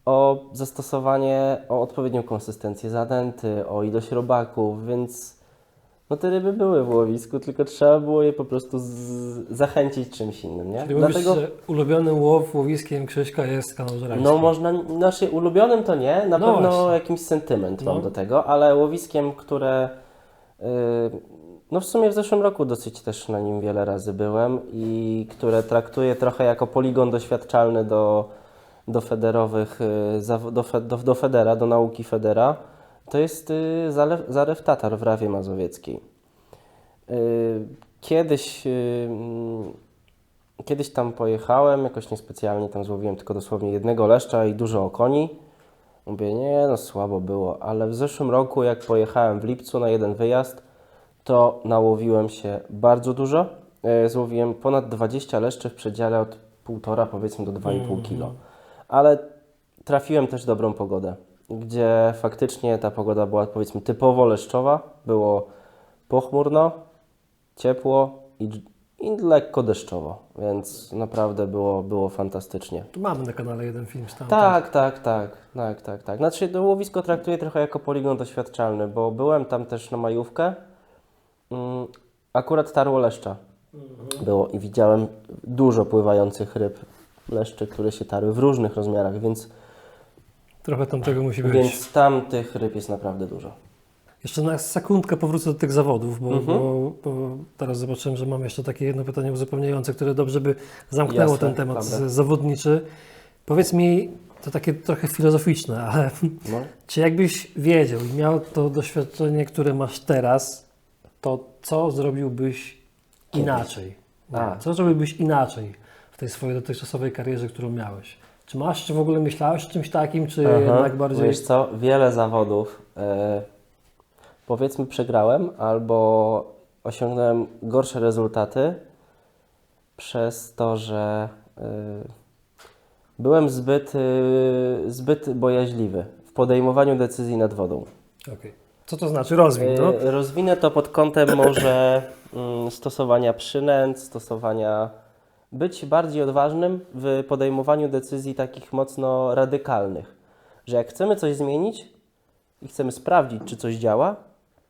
o zastosowanie, o odpowiednią konsystencję zanęty, o ilość robaków, więc no te ryby były w łowisku, tylko trzeba było je po prostu zachęcić czymś innym, nie? Czyli mówisz, że ulubionym łowiskiem Krzyśka jest kanał Żerański. No można, znaczy ulubionym to nie, na No pewno właśnie. jakiś sentyment No. mam do tego, ale łowiskiem, które no w sumie w zeszłym roku dosyć też na nim wiele razy byłem i które traktuję trochę jako poligon doświadczalny do federowych, do federa, do nauki federa, to jest Zalew Tatar w Rawie Mazowieckiej. Kiedyś tam pojechałem, jakoś niespecjalnie tam złowiłem tylko dosłownie jednego leszcza i dużo okoni. Mówię, nie no słabo było, ale w zeszłym roku jak pojechałem w lipcu na jeden wyjazd, to nałowiłem się bardzo dużo. Złowiłem ponad 20 leszczy w przedziale od 1,5 powiedzmy do 2,5 kg. Ale trafiłem też dobrą pogodę, gdzie faktycznie ta pogoda była powiedzmy typowo leszczowa. Było pochmurno, ciepło i lekko deszczowo, więc naprawdę było fantastycznie. Tu mamy na kanale jeden film stamtąd. Tak. Znaczy to łowisko traktuję trochę jako poligon doświadczalny, bo byłem tam też na majówkę. Akurat tarło leszcza było i widziałem dużo pływających ryb, leszczy, które się tarły w różnych rozmiarach, Trochę tam tego musi być. więc tam tych ryb jest naprawdę dużo. Jeszcze na sekundkę powrócę do tych zawodów, bo teraz zobaczyłem, że mam jeszcze takie jedno pytanie uzupełniające, które dobrze by zamknęło Jasne, ten temat dobra. zawodniczy. Powiedz mi, to takie trochę filozoficzne, ale No. czy jakbyś wiedział i miał to doświadczenie, które masz teraz, to co zrobiłbyś inaczej? A. Co zrobiłbyś inaczej w tej swojej dotychczasowej karierze, którą miałeś? Czy masz, czy w ogóle myślałeś o czymś takim, czy jednak bardziej... Wiesz co, wiele zawodów powiedzmy przegrałem albo osiągnąłem gorsze rezultaty przez to, że byłem zbyt bojaźliwy w podejmowaniu decyzji nad wodą. Okej. Co to znaczy? Rozwin, no? Rozwinę to pod kątem może stosowania przynęt, być bardziej odważnym w podejmowaniu decyzji takich mocno radykalnych, że jak chcemy coś zmienić i chcemy sprawdzić, czy coś działa,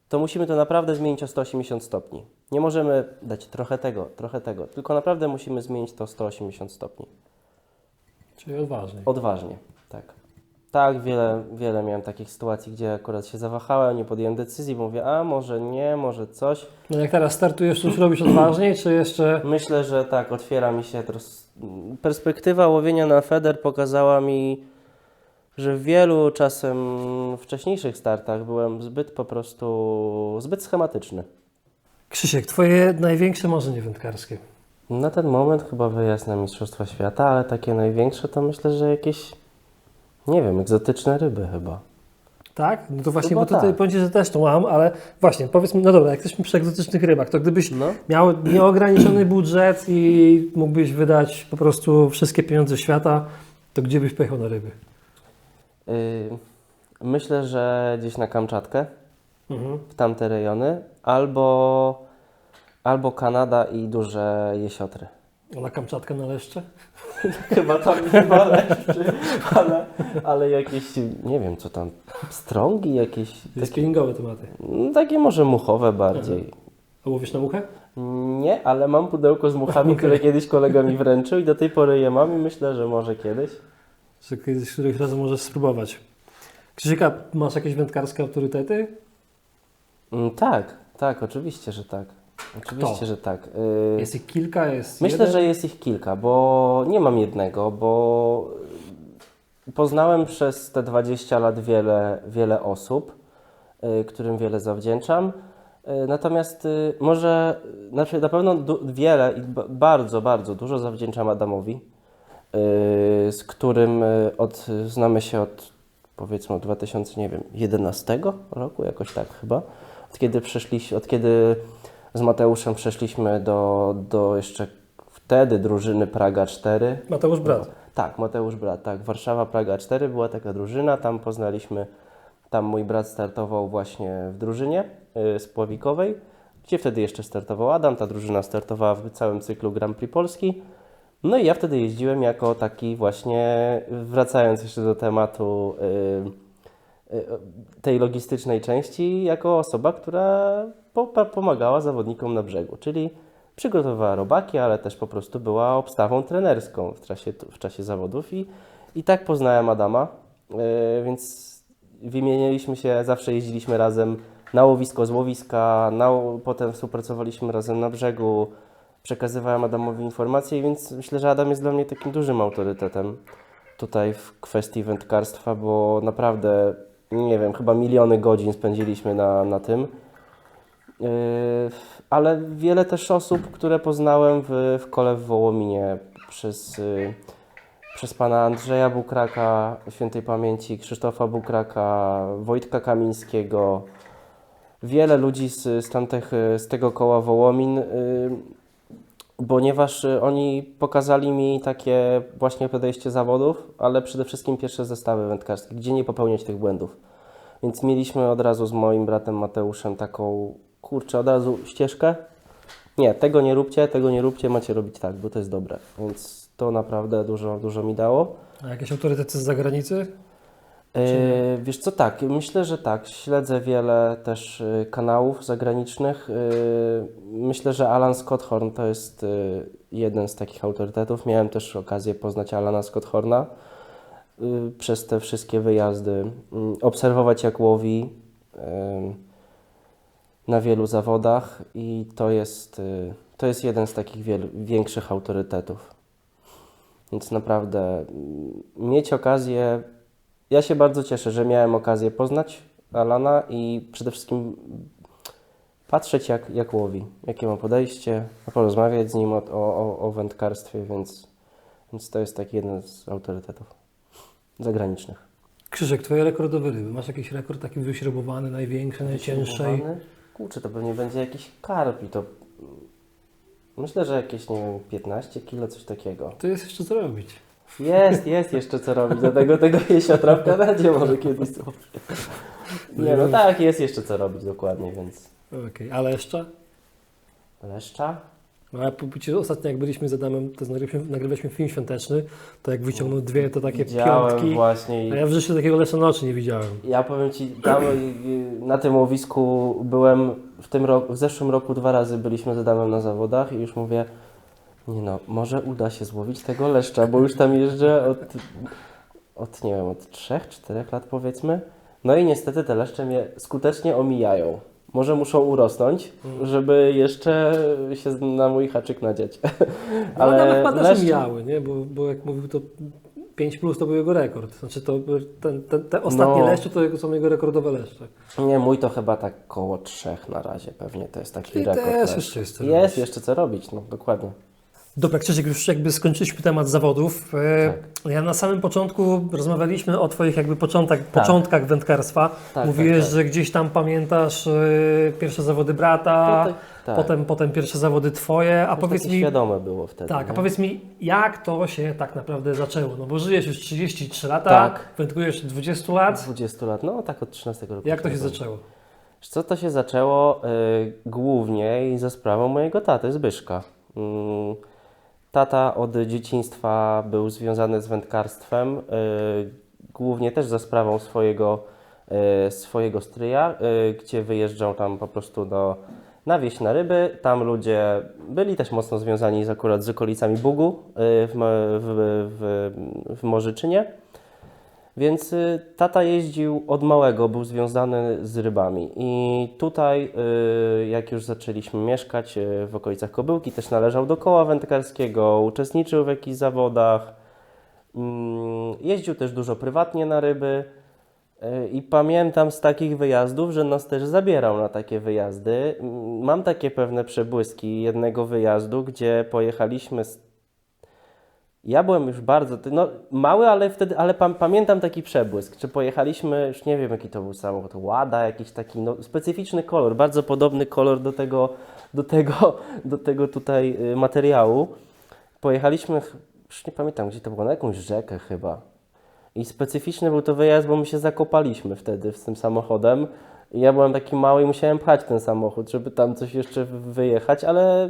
to musimy to naprawdę zmienić o 180 stopni. Nie możemy dać trochę tego, tylko naprawdę musimy zmienić to o 180 stopni. Czyli odważnie. Odważnie, tak. Tak, wiele miałem takich sytuacji, gdzie akurat się zawahałem, nie podjąłem decyzji, bo mówię, a może nie, może coś. No jak teraz startujesz, coś robisz odważniej, czy jeszcze... Myślę, że tak, otwiera mi się teraz. Perspektywa łowienia na feder pokazała mi, że w wielu czasem wcześniejszych startach byłem zbyt schematyczny. Krzysiek, twoje największe marzenie wędkarskie? Na ten moment chyba wyjazd na Mistrzostwa Świata, ale takie największe to myślę, że jakieś, nie wiem, egzotyczne ryby chyba. Tak? No to właśnie, Chyba bo tutaj tak. powiem Ci, że też to mam, ale właśnie, powiedz mi, no dobra, jak jesteśmy przy egzotycznych rybach, to gdybyś No. miał nieograniczony budżet i mógłbyś wydać po prostu wszystkie pieniądze świata, to gdzie byś pojechał na ryby? Myślę, że gdzieś na Kamczatkę, Mhm. w tamte rejony, albo Kanada i duże jesiotry. A na Kamczatkę na Leszcze? Chyba tam nie ma leszczy, ale jakieś, nie wiem co tam, pstrągi jakieś, To jest spinningowe tematy. takie może muchowe bardziej. A łowisz na muchę? Nie, ale mam pudełko z muchami, Okej. które kiedyś kolega mi wręczył i do tej pory je mam i myślę, że może kiedyś. Że kiedyś, któryś razem możesz spróbować. Krzysiek, masz jakieś wędkarskie autorytety? Tak, oczywiście, że tak. Oczywiście, Kto? że tak. Jest ich kilka, jest Myślę, jeden? że jest ich kilka, bo nie mam jednego, bo poznałem przez te 20 lat wiele osób, którym wiele zawdzięczam. Natomiast znaczy na pewno wiele i bardzo, bardzo dużo zawdzięczam Adamowi, z którym znamy się od powiedzmy od 2011 roku, jakoś tak chyba. Od kiedy z Mateuszem przeszliśmy do jeszcze wtedy drużyny Praga 4. Mateusz Brat. Tak, Mateusz Brat, tak. Warszawa Praga 4 była taka drużyna, tam poznaliśmy, tam mój brat startował właśnie w drużynie spławikowej, gdzie wtedy jeszcze startował Adam, ta drużyna startowała w całym cyklu Grand Prix Polski. No i ja wtedy jeździłem jako taki właśnie, wracając jeszcze do tematu tej logistycznej części, jako osoba, która pomagała zawodnikom na brzegu, czyli przygotowywała robaki, ale też po prostu była obstawą trenerską w czasie zawodów i tak poznałem Adama, więc wymieniliśmy się, zawsze jeździliśmy razem na łowisko z łowiska, potem współpracowaliśmy razem na brzegu, przekazywałem Adamowi informacje, więc myślę, że Adam jest dla mnie takim dużym autorytetem tutaj w kwestii wędkarstwa, bo naprawdę, nie wiem, chyba miliony godzin spędziliśmy na tym. Ale wiele też osób, które poznałem w kole w Wołominie przez pana Andrzeja Bukraka, świętej pamięci, Krzysztofa Bukraka, Wojtka Kamińskiego, wiele ludzi z tego koła Wołomin, ponieważ oni pokazali mi takie właśnie podejście zawodów, ale przede wszystkim pierwsze zestawy wędkarskie, gdzie nie popełniać tych błędów. Więc mieliśmy od razu z moim bratem Mateuszem taką, od razu ścieżkę. Nie, tego nie róbcie, macie robić tak, bo to jest dobre. Więc to naprawdę dużo mi dało. A jakieś autorytety z zagranicy? Wiesz co, tak, myślę, że tak. Śledzę wiele też kanałów zagranicznych. Myślę, że Alan Scotthorn to jest jeden z takich autorytetów. Miałem też okazję poznać Alana Scotthorna przez te wszystkie wyjazdy. Obserwować jak łowi na wielu zawodach i to jest jeden z takich większych autorytetów. Więc naprawdę mieć okazję. Ja się bardzo cieszę, że miałem okazję poznać Alana i przede wszystkim patrzeć jak łowi, jakie ma podejście, porozmawiać z nim o wędkarstwie, więc to jest taki jeden z autorytetów zagranicznych. Krzysiek, twoje rekordowe ryby. Masz jakiś rekord taki wyśrubowany, największy, najcięższy? Kurczę, to pewnie będzie jakiś karp i to myślę, że jakieś, nie wiem, 15 kilo, coś takiego. To jest jeszcze co robić. Jest jeszcze co robić, dlatego tego jesiotra w Kanadzie może kiedyś złowić. Nie, no tak, jest jeszcze co robić dokładnie, więc... Okej, a leszcza? Leszcza? No ja ostatnio jak byliśmy z Adamem, to nagrywaliśmy film świąteczny, to jak wyciągnął dwie, to takie Widziałem piątki. właśnie. A ja w życiu takiego leszcza na oczy nie widziałem. Ja powiem Ci, tam na tym łowisku byłem w zeszłym roku 2 razy byliśmy z Adamem na zawodach i już mówię, nie no, może uda się złowić tego leszcza, bo już tam jeżdżę nie wiem, od 3-4 lat powiedzmy. No i niestety te leszcze mnie skutecznie omijają. Może muszą urosnąć, żeby jeszcze się na mój haczyk nadziać. Ale Adam chyba też mijały, nie? Bo jak mówił, to 5+ to był jego rekord. Znaczy te ostatnie leszcze to są jego rekordowe leszcze. Nie, mój to chyba tak koło 3 na razie pewnie, to jest taki Czyli rekord. też jeszcze jest co Jest robić. jeszcze co robić, no dokładnie. Dobra, Krzysiek, już jakby skończyliśmy temat zawodów. Ja na samym początku rozmawialiśmy o Twoich jakby początkach wędkarstwa. Tak, Mówiłeś, tak. że gdzieś tam pamiętasz pierwsze zawody brata, No tak. potem pierwsze zawody Twoje, a Już powiedz takie mi, świadome było wtedy. tak, a nie? powiedz mi, jak to się tak naprawdę zaczęło? No bo żyjesz już 33 lata, Tak. wędkujesz 20 lat. 20 lat, no tak od 13 roku. Jak to się życia. zaczęło? Wiesz co, to się zaczęło głównie i za sprawą mojego taty, Zbyszka. Tata od dzieciństwa był związany z wędkarstwem, głównie też za sprawą swojego stryja, gdzie wyjeżdżał tam po prostu na wieś na ryby. Tam ludzie byli też mocno związani akurat z okolicami Bugu w Morzyczynie. Więc tata jeździł od małego, był związany z rybami i tutaj jak już zaczęliśmy mieszkać w okolicach Kobyłki, też należał do koła wędkarskiego, uczestniczył w jakichś zawodach, jeździł też dużo prywatnie na ryby i pamiętam z takich wyjazdów, że nas też zabierał na takie wyjazdy. Mam takie pewne przebłyski jednego wyjazdu, gdzie pojechaliśmy ja byłem już bardzo mały, ale pamiętam taki przebłysk, czy pojechaliśmy, już nie wiem jaki to był samochód, Łada, jakiś taki specyficzny kolor, bardzo podobny kolor do tego tutaj materiału. Pojechaliśmy, już nie pamiętam gdzie to było, na jakąś rzekę chyba. I specyficzny był to wyjazd, bo my się zakopaliśmy wtedy z tym samochodem. I ja byłem taki mały i musiałem pchać ten samochód, żeby tam coś jeszcze wyjechać, ale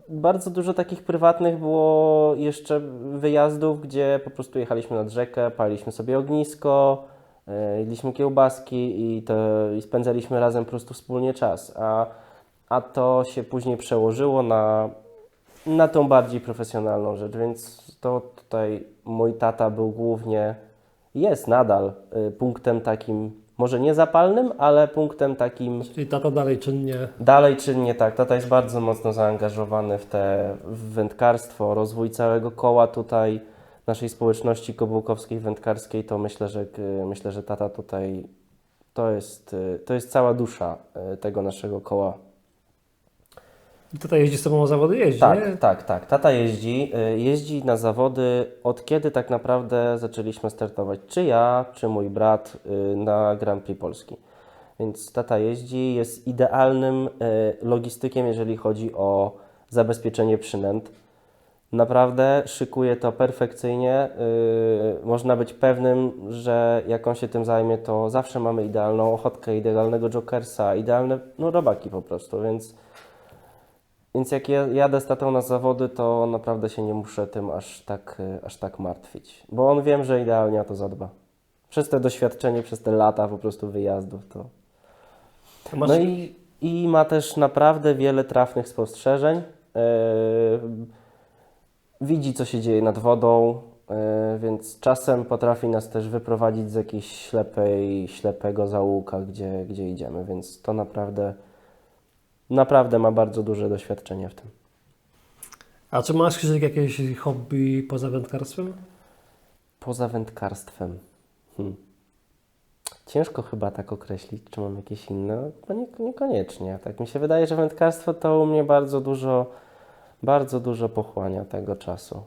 bardzo dużo takich prywatnych było jeszcze wyjazdów, gdzie po prostu jechaliśmy nad rzekę, paliliśmy sobie ognisko, jedliśmy kiełbaski i spędzaliśmy razem po prostu wspólnie czas. A to się później przełożyło na tą bardziej profesjonalną rzecz, więc to tutaj mój tata był głównie, jest nadal punktem takim, może nie zapalnym, ale punktem takim. Czyli tata dalej czynnie. Dalej czynnie tak. Tata jest bardzo mocno zaangażowany w wędkarstwo, rozwój całego koła tutaj, naszej społeczności kobyłkowskiej, wędkarskiej, to myślę, że tata tutaj to jest cała dusza tego naszego koła. I tata jeździ z Tobą na zawody? Jeździ, nie? Tak. Tata jeździ na zawody od kiedy tak naprawdę zaczęliśmy startować, czy ja, czy mój brat na Grand Prix Polski. Więc tata jeździ, jest idealnym logistykiem, jeżeli chodzi o zabezpieczenie przynęt. Naprawdę szykuje to perfekcyjnie. Można być pewnym, że jak on się tym zajmie, to zawsze mamy idealną ochotkę, idealnego jokersa, idealne robaki po prostu, Więc jak jadę z tatą na zawody, to naprawdę się nie muszę tym aż tak martwić. Bo on wiem, że idealnie o to zadba. Przez te doświadczenie, przez te lata po prostu wyjazdów to. No i ma też naprawdę wiele trafnych spostrzeżeń. Widzi, co się dzieje nad wodą, więc czasem potrafi nas też wyprowadzić z jakiejś ślepego zaułka, gdzie idziemy, więc to naprawdę ma bardzo duże doświadczenie w tym. A czy masz, Krzysiek, jakieś hobby poza wędkarstwem? Poza wędkarstwem. Ciężko chyba tak określić, czy mam jakieś inne. No niekoniecznie. Tak mi się wydaje, że wędkarstwo to u mnie bardzo dużo pochłania tego czasu.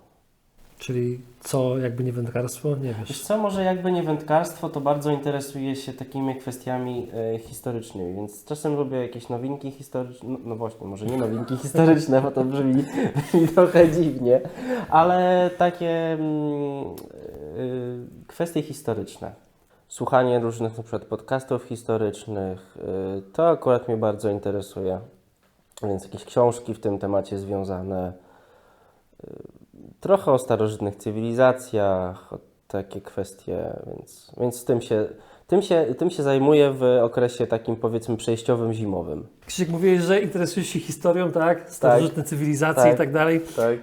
Czyli co, jakby nie wędkarstwo? Nie Wiesz wiesz. co, może jakby nie wędkarstwo, to bardzo interesuję się takimi kwestiami historycznymi, więc czasem lubię jakieś nowinki historyczne, no właśnie, może nie nowinki historyczne, bo to brzmi trochę dziwnie, ale takie kwestie historyczne. Słuchanie różnych na przykład podcastów historycznych, to akurat mnie bardzo interesuje, więc jakieś książki w tym temacie związane. Trochę o starożytnych cywilizacjach, o takie kwestie, więc tym się zajmuję w okresie takim powiedzmy przejściowym, zimowym. Krzysiek, mówiłeś, że interesujesz się historią, tak? Starożytne cywilizacje tak, i tak dalej. tak.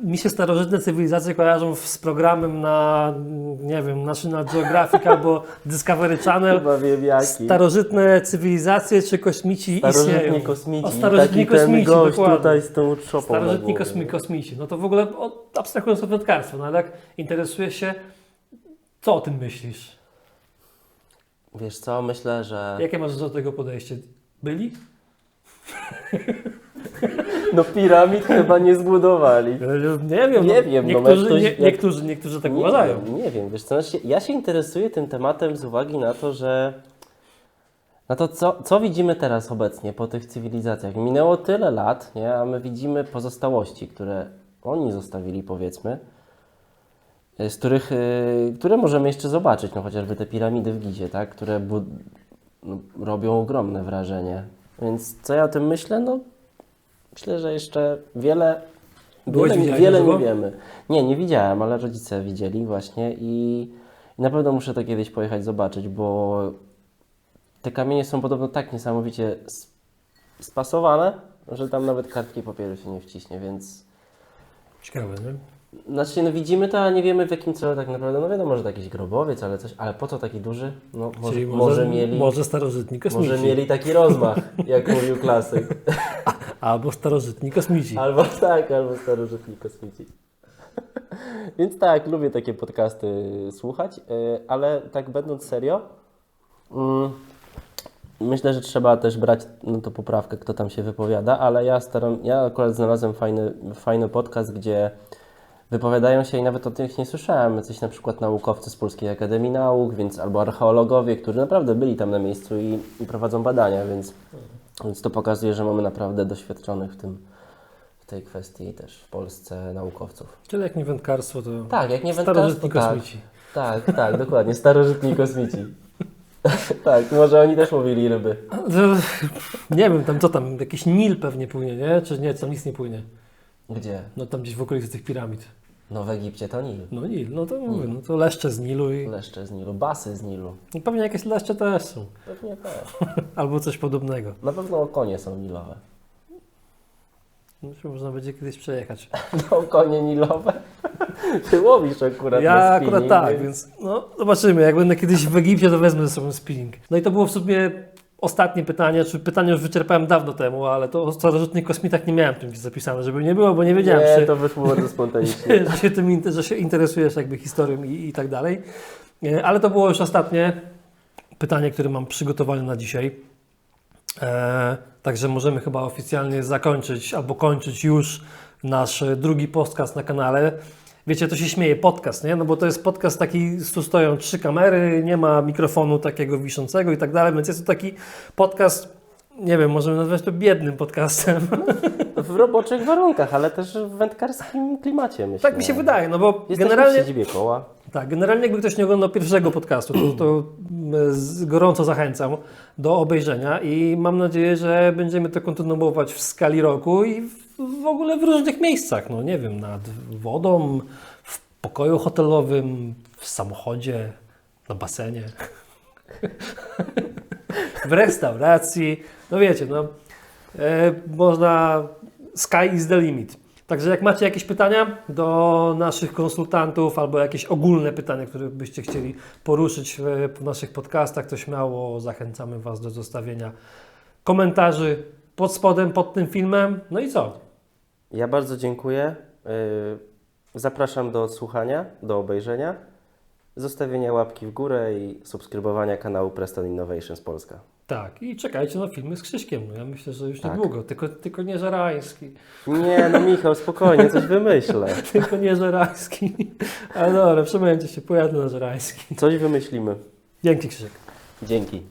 Mi się starożytne cywilizacje kojarzą z programem na, nie wiem, National Geographic albo Discovery Channel. Chyba wiem jaki. Starożytne cywilizacje czy kosmici Starożytni istnieją? kosmici. O, starożytni Taki kosmici, ten gość dokładnie. tutaj z tą szopą Starożytni na głowie. kosmici. No to w ogóle abstrahując od wędkarstwa, no ale jak interesujesz się, co o tym myślisz? Wiesz co, myślę, że... Jakie masz do tego podejście? Byli? No piramid chyba nie zbudowali. Nie wiem, Nie wiem, no, niektórzy tak uważają. Nie wiem, wiesz co, ja się interesuję tym tematem z uwagi na to, że na to, co widzimy teraz obecnie po tych cywilizacjach. Minęło tyle lat, nie? A my widzimy pozostałości, które oni zostawili, powiedzmy, z których, które możemy jeszcze zobaczyć, no chociażby te piramidy w Gizie, tak? Które no, robią ogromne wrażenie. Więc co ja o tym myślę? No, myślę, że jeszcze wiele nie wiemy. Nie widziałem, ale rodzice widzieli właśnie i na pewno muszę to kiedyś pojechać zobaczyć, bo te kamienie są podobno tak niesamowicie spasowane, że tam nawet kartki papieru się nie wciśnie, więc... Ciekawe, nie? Znaczy, no widzimy to, a nie wiemy w jakim celu tak naprawdę. No wiadomo, że to jakiś grobowiec, ale po co taki duży? No może starożytni kosmici. Może mieli taki rozmach, jak mówił klasyk. Albo starożytni kosmici. Albo starożytni kosmici. Więc tak, lubię takie podcasty słuchać, ale tak będąc serio, myślę, że trzeba też brać no to poprawkę, kto tam się wypowiada, ale ja akurat znalazłem fajny podcast, gdzie wypowiadają się i nawet o tych nie słyszałem, jacyś na przykład naukowcy z Polskiej Akademii Nauk, albo archeologowie, którzy naprawdę byli tam na miejscu i prowadzą badania, więc to pokazuje, że mamy naprawdę doświadczonych w tej kwestii też w Polsce naukowców. Czyli jak nie wędkarstwo, to tak, jak nie wędkarstwo, starożytni kosmici. Tak, dokładnie, starożytni kosmici. Tak, może oni też mówili ryby. Nie wiem, co tam, jakiś Nil pewnie płynie, nie? Czy nie, tam nic nie płynie? Gdzie? No tam gdzieś w okolicy tych piramid. No w Egipcie to Nil. No Nil, no to mówię, no to leszcze z Nilu i... Leszcze z Nilu, basy z Nilu. No pewnie jakieś leszcze też są. Pewnie też. Albo coś podobnego. Na pewno konie są nilowe. No, można będzie kiedyś przejechać. No konie nilowe? Ty łowisz akurat Ja na akurat spinning, tak, więc no zobaczymy. Jak będę kiedyś w Egipcie, to wezmę ze sobą spinning. No i to było w sumie ostatnie pytanie, czy pytanie już wyczerpałem dawno temu, ale to o starożytnych kosmitach nie miałem tym zapisane, żeby nie było, bo nie wiedziałem, Nie, to wyszło bardzo spontanicznie. że się interesujesz jakby historią i tak dalej. Ale to było już ostatnie pytanie, które mam przygotowane na dzisiaj. Także możemy chyba oficjalnie zakończyć albo kończyć już nasz drugi podcast na kanale. Wiecie, to się śmieje, podcast, nie? No bo to jest podcast taki, tu stoją 3 kamery, nie ma mikrofonu takiego wiszącego i tak dalej, więc jest to taki podcast, nie wiem, możemy nazwać to biednym podcastem. W roboczych warunkach, ale też w wędkarskim klimacie, myślę. Tak mi się wydaje, no bo Jesteśmy generalnie... w siedzibie koła. Tak, generalnie jakby ktoś nie oglądał pierwszego podcastu, to gorąco zachęcam do obejrzenia i mam nadzieję, że będziemy to kontynuować w skali roku i w ogóle w różnych miejscach, no nie wiem, nad wodą, w pokoju hotelowym, w samochodzie, na basenie, w restauracji, no wiecie, no można, sky is the limit. Także jak macie jakieś pytania do naszych konsultantów albo jakieś ogólne pytania, które byście chcieli poruszyć w naszych podcastach, to śmiało zachęcamy Was do zostawienia komentarzy pod spodem, pod tym filmem. No i co? Ja bardzo dziękuję. Zapraszam do odsłuchania, do obejrzenia, zostawienia łapki w górę i subskrybowania kanału Preston Innovations Polska. Tak, i czekajcie na filmy z Krzyśkiem. No ja myślę, że już Tak. niedługo, tylko nie Żerański. Nie, no Michał, spokojnie, coś wymyślę. Tylko nie Żerański. Ale dobra, przemęczę się, pojadę na Żerański. Coś wymyślimy. Dzięki, Krzysiek. Dzięki.